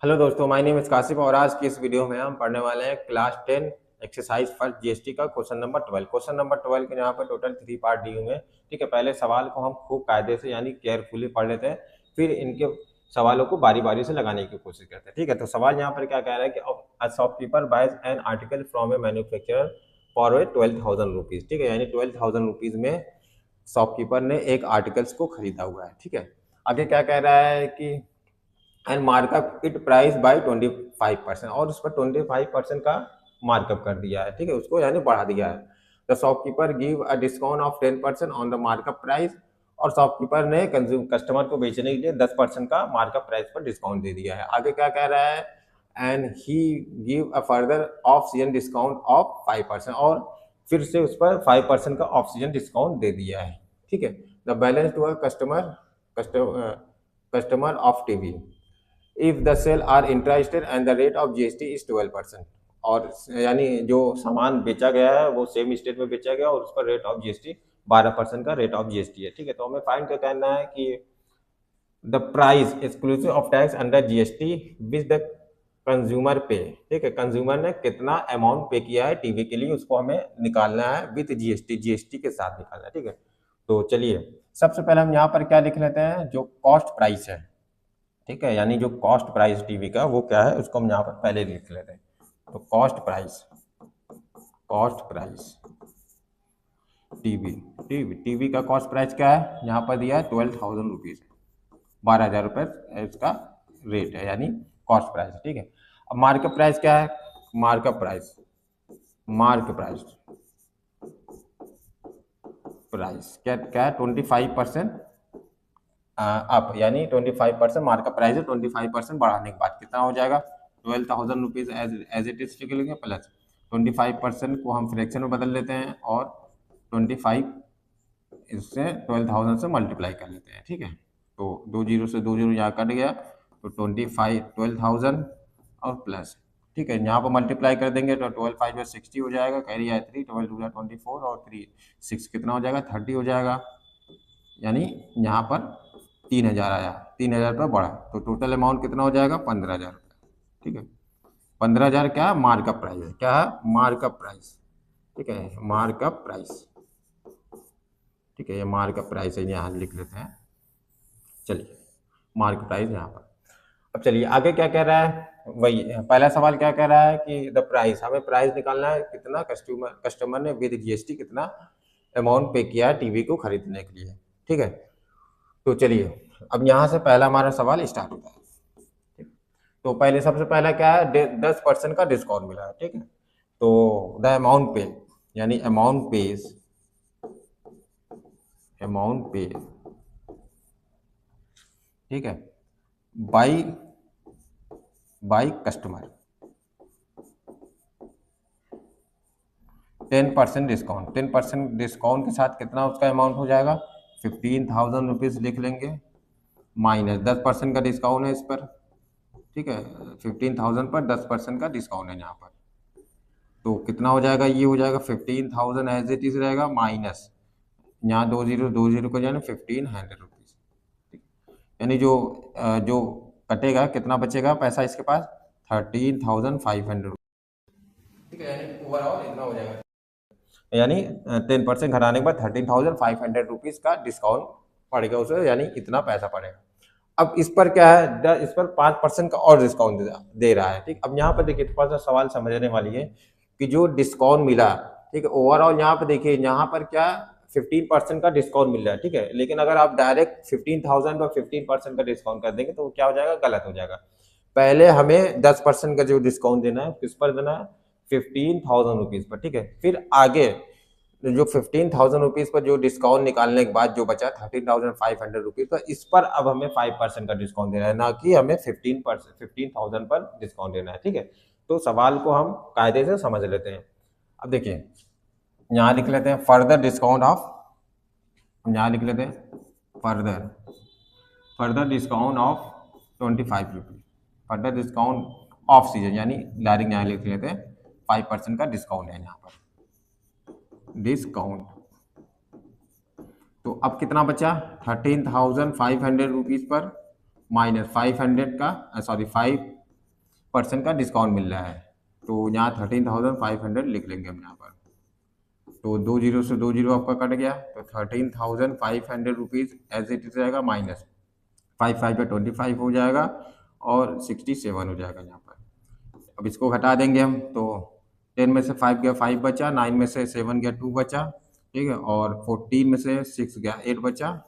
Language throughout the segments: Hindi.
हेलो दोस्तों, माय नेम इज कासिफ और आज की इस वीडियो में हम पढ़ने वाले हैं क्लास 10 एक्सरसाइज फर्स्ट जीएसटी का क्वेश्चन नंबर 12। क्वेश्चन नंबर 12 के यहाँ पर टोटल 3 पार्ट दिए हुए हैं। ठीक है, पहले सवाल को हम खूब कायदे से यानी केयरफुली पढ़ लेते हैं, फिर इनके सवालों को बारी बारी से लगाने की कोशिश करते हैं। ठीक है, तो सवाल यहाँ पर क्या कह रहा है कि a shopkeeper buys an article from a manufacturer for 12,000 rupees. ठीक है, यानी 12,000 रुपीज में शॉपकीपर ने एक आर्टिकल्स को खरीदा हुआ है। ठीक है, आगे क्या कह रहा है कि and markup it price by 25% और उस पर 25% का मार्कअप कर दिया है। ठीक है, उसको यानी बढ़ा दिया है। The shopkeeper give a discount of 10% on the markup price और शॉपकीपर ने कस्टमर को बेचने के लिए 10% का मार्कअप प्राइस पर डिस्काउंट दे दिया है। आगे क्या कह रहा है, and he give a further off season discount of 5% और फिर से उस पर 5% का ऑफ सीजन डिस्काउंट दे दिया है। ठीक है, the balance to a customer of TV if the sale are interested and the rate of GST is 12%। और यानी जो सामान बेचा गया है वो सेम स्टेट में बेचा गया और उस पर रेट ऑफ जीएसटी 12% का रेट ऑफ जीएसटी है। ठीक है, तो हमें फाइंड क्या करना है कि the price exclusive of tax under GST which the consumer पे। ठीक है, कंज्यूमर ने कितना अमाउंट पे किया है टीवी के लिए उसको हमें निकालना है विथ जीएसटी, जीएसटी के साथ निकालना है। ठीक है, तो चलिए सबसे पहले हम यहाँ पर क्या लिख लेते हैं, जो कॉस्ट प्राइस है। ठीक है, यानी जो कॉस्ट प्राइस टीवी का वो क्या है उसको हम यहाँ पर पहले लिख लेते हैं। तो cost price TV TV TV का कॉस्ट प्राइस क्या है, यहाँ पर दिया है 12,000 रुपीज, 12,000 रुपये इसका रेट है यानी कॉस्ट प्राइस। ठीक है, अब मार्केट प्राइस क्या है, मार्केट प्राइस क्या क्या है 25% अप, यानी 25% मार्कअप प्राइस है, 25% बढ़ाने के बाद कितना हो जाएगा 12,000 रुपीज एज इट इज लिख लेंगे, प्लस 25% को हम फ्रैक्शन में बदल लेते हैं और 25 इससे 12,000 से मल्टीप्लाई कर लेते हैं। ठीक है, तो 2 जीरो से 2 जीरो यहाँ कट गया तो 12,000 और प्लस। ठीक है, यहाँ पर मल्टीप्लाई कर देंगे तो 12×5 = 60 हो जाएगा, कैरी आया 3, 12×2 = 24 और 3×6 कितना हो जाएगा 30 हो जाएगा, यानी यहाँ पर 3,000 आया, 3,000 रुपये बढ़ा तो टोटल अमाउंट कितना हो जाएगा 15,000 रुपये। ठीक है, 15,000 क्या है मार्कअप प्राइस है, क्या है मार्कअप प्राइस। ठीक है, मार्कअप प्राइस। ठीक है, ये मार्कअप प्राइस है, यहाँ लिख लेते हैं। चलिए मार्क प्राइस यहाँ पर। अब चलिए आगे क्या कह रहा है, वही पहला सवाल क्या कह रहा है कि द प्राइस, हमें प्राइस निकालना है कितना कस्टमर ने विद जीएसटी कितना अमाउंट पे किया है टीवी को खरीदने के लिए। ठीक है, तो चलिए अब यहाँ से पहला हमारा सवाल स्टार्ट होता है। ठीक, तो पहले सबसे पहला क्या है 10% का डिस्काउंट मिला है। ठीक है, तो द अमाउंट पे यानी अमाउंट पे ठीक है बाई कस्टमर 10% डिस्काउंट, 10% डिस्काउंट के साथ कितना उसका अमाउंट हो जाएगा 15,000 रुपीज़ लिख लेंगे, माइनस 10% का डिस्काउंट है इस पर। ठीक है, 15,000 पर 10% का डिस्काउंट है यहाँ पर, तो कितना हो जाएगा, ये हो जाएगा 15,000 एज इट इज रहेगा, माइनस यहाँ 2 जीरो को जाए 1,500 रुपीज़। ठीक, यानी जो कटेगा कितना बचेगा पैसा इसके पास 13,500। ठीक है, यानी ओवरऑल इतना हो जाएगा, यानी 10% घटाने के बाद 13,500 रुपीज़ का डिस्काउंट पड़ेगा उसे, यानी इतना पैसा पड़ेगा। अब इस पर क्या है, इस पर 5% का और डिस्काउंट दे रहा है। ठीक, अब यहाँ पर देखिए थोड़ा सा सवाल समझने वाली है कि जो डिस्काउंट मिला, ठीक है ओवरऑल यहाँ पर देखिए यहाँ पर क्या 15% का डिस्काउंट मिल रहा है। ठीक है, लेकिन अगर आप डायरेक्ट 15,000 पर 15% का डिस्काउंट कर देंगे तो क्या हो जाएगा, गलत हो जाएगा। पहले हमें 10% का जो डिस्काउंट देना है किस पर देना है 15,000 रुपीज़ पर। ठीक है, फिर आगे जो 15,000 रुपीज़ पर जो डिस्काउंट निकालने के बाद जो बचा 13,500 रुपीज़ पर, इस पर अब हमें 5% का डिस्काउंट देना है, ना कि हमें 15,000 पर डिस्काउंट देना है। ठीक है, तो सवाल को हम कायदे से समझ लेते हैं। अब देखिए यहाँ लिख लेते हैं फर्दर डिस्काउंट ऑफ, यहाँ लिख लेते हैं further discount of 25 rupees, further discount off season, यानी डायरेक्ट यहाँ लिख लेते हैं 5% का डिस्काउंट है यहाँ पर डिस्काउंट। तो अब कितना बचा 13,500 रुपीज़ पर माइनस 500 का 5 परसेंट का डिस्काउंट मिल रहा है। तो यहाँ 13,500 लिख लेंगे हम यहाँ पर। तो 2 जीरो से 2 जीरो आपका कट गया, तो 13,500 रुपीज़ एज इट इज रहेगा, माइनस 5 5 का 25 हो जाएगा और 67 हो जाएगा यहाँ पर। अब इसको घटा देंगे हम, तो 10 में से 5 गया 5 बचा, 9 में से 7 गया 2 बचा, ठीक है, और 14 में से 6 गया 8 बचा,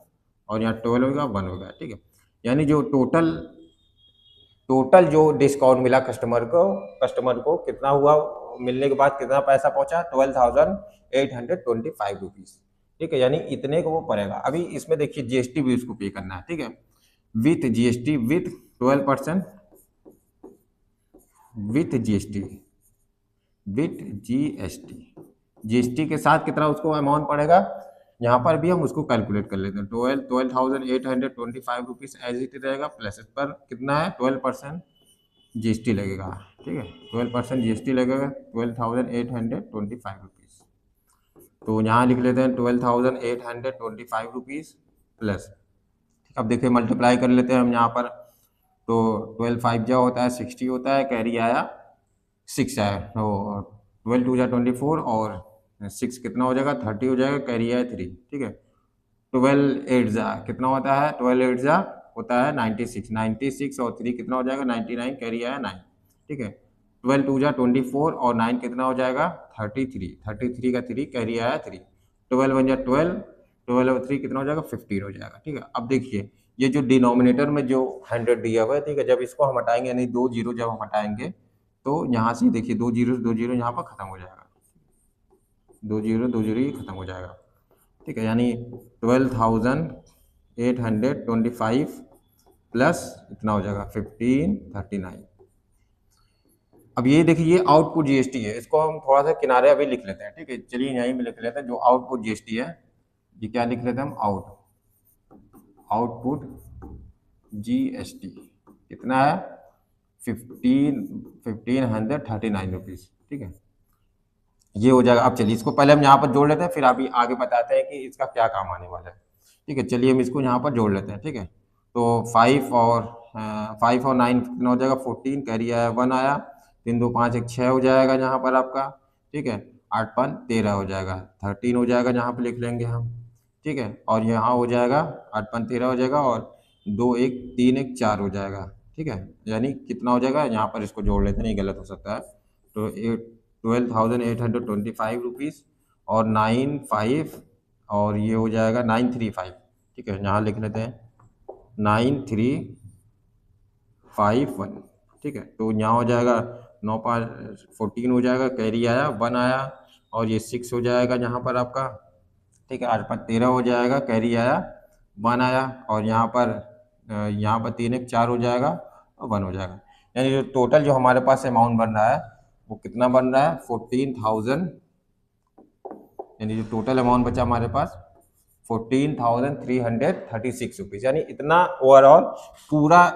और यहाँ 12 होगा 1 हो गया, ठीक है। यानी जो टोटल जो डिस्काउंट मिला कस्टमर को कितना हुआ, मिलने के बाद कितना पैसा पहुंचा, 12,825 रुपीज़, ठीक है। यानी इतने को वो पड़ेगा। अभी इसमें देखिए जीएसटी भी उसको पे करना है, ठीक है, with GST, with 12%, with GST, GST के साथ कितना उसको अमाउंट पड़ेगा, यहाँ पर भी हम उसको कैलकुलेट कर लेते हैं। 12,825 रुपीज़ एज इट रहेगा, प्लस इस पर कितना है 12% जीएसटी लगेगा, ठीक है, 12% जीएसटी लगेगा, 12,825 रुपीज़। तो यहाँ लिख लेते हैं 12,825 रुपीज़ प्लस, अब देखिए मल्टीप्लाई कर लेते हैं हम यहाँ पर, तो 12 5 जा होता है 60 होता है, कैरी आया 6 आया, तो 12 2 जा 24 और 6 कितना हो जाएगा 30 हो जाएगा, कैरी आया 3, ठीक है। 12 8 जा कितना होता है, 12 8 जा होता है 96 और 3 कितना हो जाएगा 99, कैरी आया 9, ठीक है। 12 2 जा 24 और 9 कितना हो जाएगा 33 का 3, कैरी आया 3, 12 1 जा 12, 12 और 3 कितना हो जाएगा 15 हो जाएगा, ठीक है। अब देखिए ये जो डिनोमिनेटर में जो 100 दिया हुआ है, ठीक है, जब इसको हम हटाएंगे यानी 2 जीरो जब हम हटाएंगे, तो यहाँ से देखिए 2 जीरो यहाँ पर खत्म हो जाएगा, 2 जीरो ही खत्म हो जाएगा, ठीक है। यानी 12,825 प्लस इतना हो जाएगा 1539। अब ये देखिए ये आउटपुट जीएसटी है, इसको हम थोड़ा सा किनारे अभी लिख लेते हैं, ठीक है। चलिए यहीं में लिख लेते हैं जो आउटपुट जीएसटी है, ये क्या लिख लेते हैं हम, आउटपुट जीएसटी कितना है 1539 रुपीज़, ठीक है, ये हो जाएगा। अब चलिए इसको पहले हम यहाँ पर जोड़ लेते हैं, फिर अभी आगे बताते हैं कि इसका क्या काम आने वाला है, ठीक है। चलिए हम इसको यहाँ पर जोड़ लेते हैं, ठीक है। तो 5 और 9 कितना हो जाएगा 14, कैरी आया 1 आया, 3 2 5 1 6 हो जाएगा यहाँ पर आपका, ठीक है। 8 5 13 हो जाएगा, 13 हो जाएगा यहाँ पर लिख लेंगे हम, ठीक है। और यहाँ हो जाएगा 8 5 13 हो जाएगा, और 2 1 3 1 4 हो जाएगा, ठीक है। यानी कितना हो जाएगा, यहाँ पर इसको जोड़ लेते हैं, नहीं गलत हो सकता है। तो 12,825 रुपीज़ और 95 और ये हो जाएगा 935, ठीक है, यहाँ लिख लेते हैं 9351, ठीक है। तो यहाँ हो जाएगा 9 5 14 हो जाएगा, कैरी आया 1 आया, और ये 6 हो जाएगा यहाँ पर आपका, ठीक है। 8 5 13 हो जाएगा, कैरी आया 1 आया, और यहाँ पर 3 1 4 हो जाएगा और 1 हो जाएगा। यानी जो टोटल जो हमारे पास अमाउंट बन रहा है वो कितना बन रहा है 14,000, यानी जो टोटल अमाउंट बचा हमारे पास 14,336 रुपीज़। यानी इतना ओवरऑल पूरा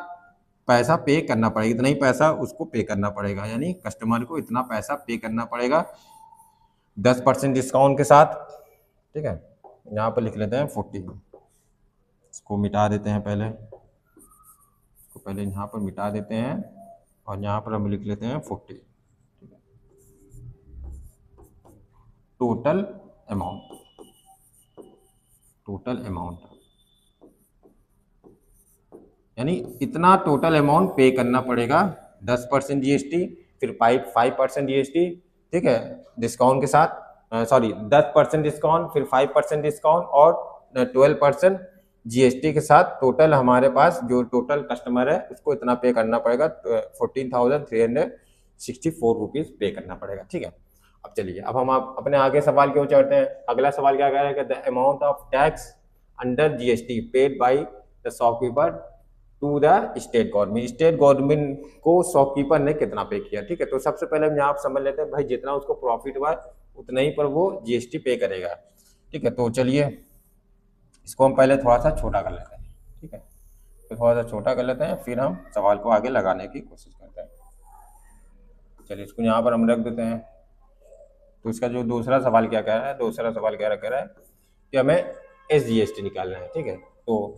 पैसा पे करना पड़ेगा, इतना ही पैसा उसको पे करना पड़ेगा, यानी कस्टमर को इतना पैसा पे करना पड़ेगा 10% डिस्काउंट के साथ, ठीक है। यहाँ पर लिख लेते हैं 14, इसको मिटा देते हैं पहले, इसको पहले यहाँ पर मिटा देते हैं, और यहाँ पर हम लिख लेते हैं 40, टोटल अमाउंट, यानी इतना टोटल अमाउंट पे करना पड़ेगा, 10% जीएसटी, फिर 5% जीएसटी, ठीक है, डिस्काउंट के साथ, सॉरी 10% डिस्काउंट, फिर 5% डिस्काउंट और 12% जीएसटी के साथ टोटल हमारे पास जो टोटल कस्टमर है उसको इतना पे करना पड़ेगा, 14,364 रुपीज़ पे करना पड़ेगा, ठीक है। अब चलिए अब हम अपने आगे सवाल की ओर चढ़ते हैं। अगला सवाल क्या कह रहा है कि the amount of tax under GST paid by the shopkeeper to the state government को शॉपकीपर ने कितना पे किया, ठीक है। तो सबसे पहले हम यहाँ समझ लेते हैं भाई जितना उसको प्रॉफिट हुआ उतना ही पर वो जीएसटी पे करेगा, ठीक है। तो चलिए इसको हम पहले थोड़ा सा छोटा कर लेते हैं, ठीक है, तो थोड़ा सा छोटा कर लेते हैं, फिर हम सवाल को आगे लगाने की कोशिश करते हैं। चलिए इसको यहाँ पर हम रख देते हैं। तो इसका जो दूसरा सवाल क्या कह रहा है, कह रहा है कि हमें SGST निकालना है, ठीक है। तो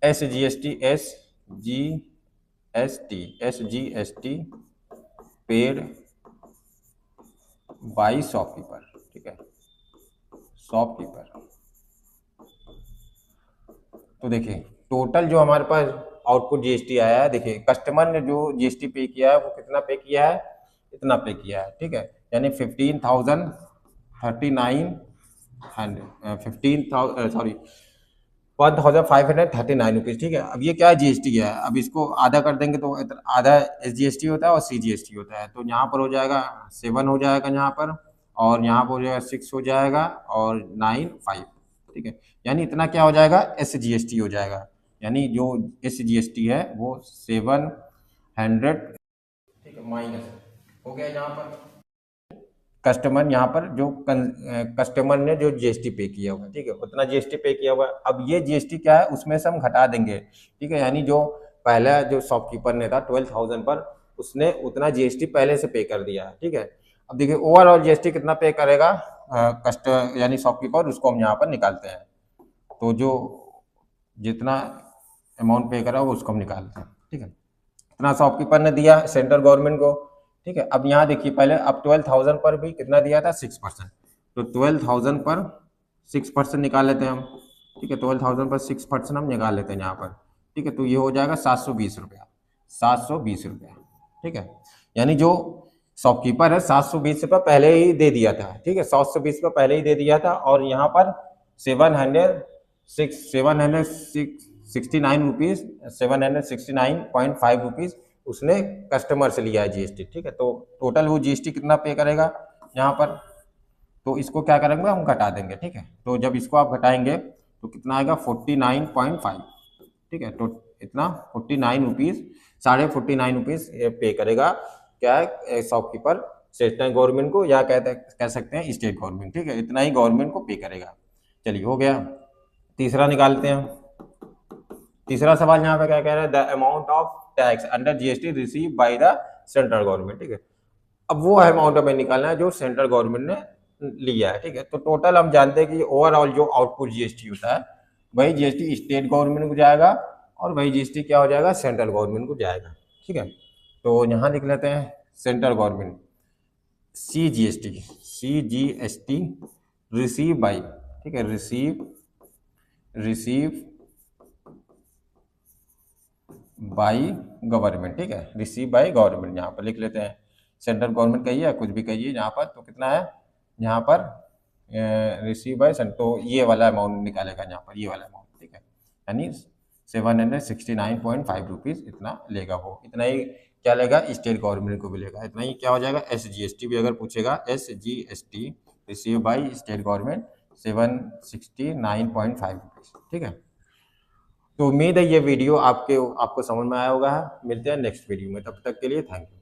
SGST पेड बाई शॉपकीपर, ठीक है, शॉपकीपर। तो देखिए टोटल जो हमारे पास आउटपुट जीएसटी आया है, देखिए कस्टमर ने जो जीएसटी पे किया है वो कितना पे किया है, इतना पे किया है, ठीक है, यानी 15,539 रुपीज़, ठीक है। अब ये क्या जीएसटी है, अब इसको आधा कर देंगे तो आधा एसजीएसटी होता है और सीजीएसटी होता है, तो यहाँ पर हो जाएगा 7 हो जाएगा यहाँ पर, और यहाँ पर हो जाएगा 6 हो जाएगा, और 9 5, ठीक है, यानी इतना क्या हो जाएगा, एसजीएसटी हो जाएगा, यानी जो एसजीएसटी है वो 700, ठीक है, माइनस हो गया यहाँ पर कस्टमर, यहाँ पर जो कस्टमर ने जो जीएसटी पे किया हुआ है, ठीक है, उतना जीएसटी पे किया हुआ है। अब ये जीएसटी क्या है, उसमें से हम घटा देंगे, ठीक है, यानी जो पहला जो शॉपकीपर ने था 12,000 पर, उसने उतना जीएसटी पहले से पे कर दिया है, ठीक है। अब देखिए ओवरऑल जीएसटी कितना पे करेगा यानी शॉपकीपर, उसको हम यहाँ पर निकालते हैं। तो जो जितना अमाउंट पे करा वो उसको हम निकालते हैं, ठीक है। इतना शॉपकीपर ने दिया सेंट्रल गवर्नमेंट को, ठीक है। अब यहाँ देखिए पहले, अब 12,000 पर भी कितना दिया था, 6%, तो 12,000 पर 6% निकाल लेते हैं हम, ठीक है, 12,000 पर 6% हम निकाल लेते हैं यहाँ पर, ठीक है, तो ये हो जाएगा 720 रुपया, 720 रुपया, ठीक है, यानी जो शॉपकीपर है 720 रुपया पहले ही दे दिया था, ठीक है, 720 रुपया पहले ही दे दिया था, और यहाँ पर 769 रुपीज़, 769.5 रुपीज़ उसने कस्टमर से लिया है जीएसटी, ठीक है। तो टोटल वो जीएसटी कितना पे करेगा यहाँ पर, तो इसको क्या करेंगे हम घटा देंगे, ठीक है। तो जब इसको आप घटाएंगे तो कितना आएगा 49.5, ठीक है, तो इतना 49 रुपीज़, 49.5 रुपीज़ पे करेगा क्या है शॉपकीपर स्टेट गवर्नमेंट को, या कह सकते हैं स्टेट गवर्नमेंट, ठीक है, इतना ही गवर्नमेंट को पे करेगा। चलिए हो गया। तीसरा निकालते हैं। तीसरा सवाल यहाँ पे क्या कह रहा है, the amount of tax under GST receive by the central government, ठीक है। अब वो अमाउंट हमें निकालना है जो सेंट्रल गवर्नमेंट ने लिया है, ठीक है। तो टोटल हम जानते हैं कि ओवरऑल जो आउटपुट जीएसटी होता है वही जीएसटी स्टेट गवर्नमेंट को जाएगा, और वही जीएसटी क्या हो जाएगा, सेंट्रल गवर्नमेंट को जाएगा, ठीक है। तो यहाँ लिख लेते हैं central government, CGST receive by, ठीक है, रिसीव बाई गवर्नमेंट, ठीक है, रिसीव बाई गवर्नमेंट, यहाँ पर लिख लेते हैं सेंट्रल गवर्नमेंट कहिए या कुछ भी कहिए यहाँ पर, तो कितना है यहाँ पर रिसीव बाई, तो ये वाला अमाउंट निकालेगा यहाँ पर, ये वाला अमाउंट, ठीक है, यानी 769.5 रुपीज़ इतना लेगा वो, इतना ही क्या लेगा स्टेट गवर्नमेंट को भी लेगा, इतना ही क्या हो जाएगा। एसजीएसटी भी अगर पूछेगा, SGST receive by state government 769.5 rupees, ठीक है। तो उम्मीद है ये वीडियो आपको समझ में आया होगा। मिलते हैं नेक्स्ट वीडियो में, तब तक के लिए थैंक यू।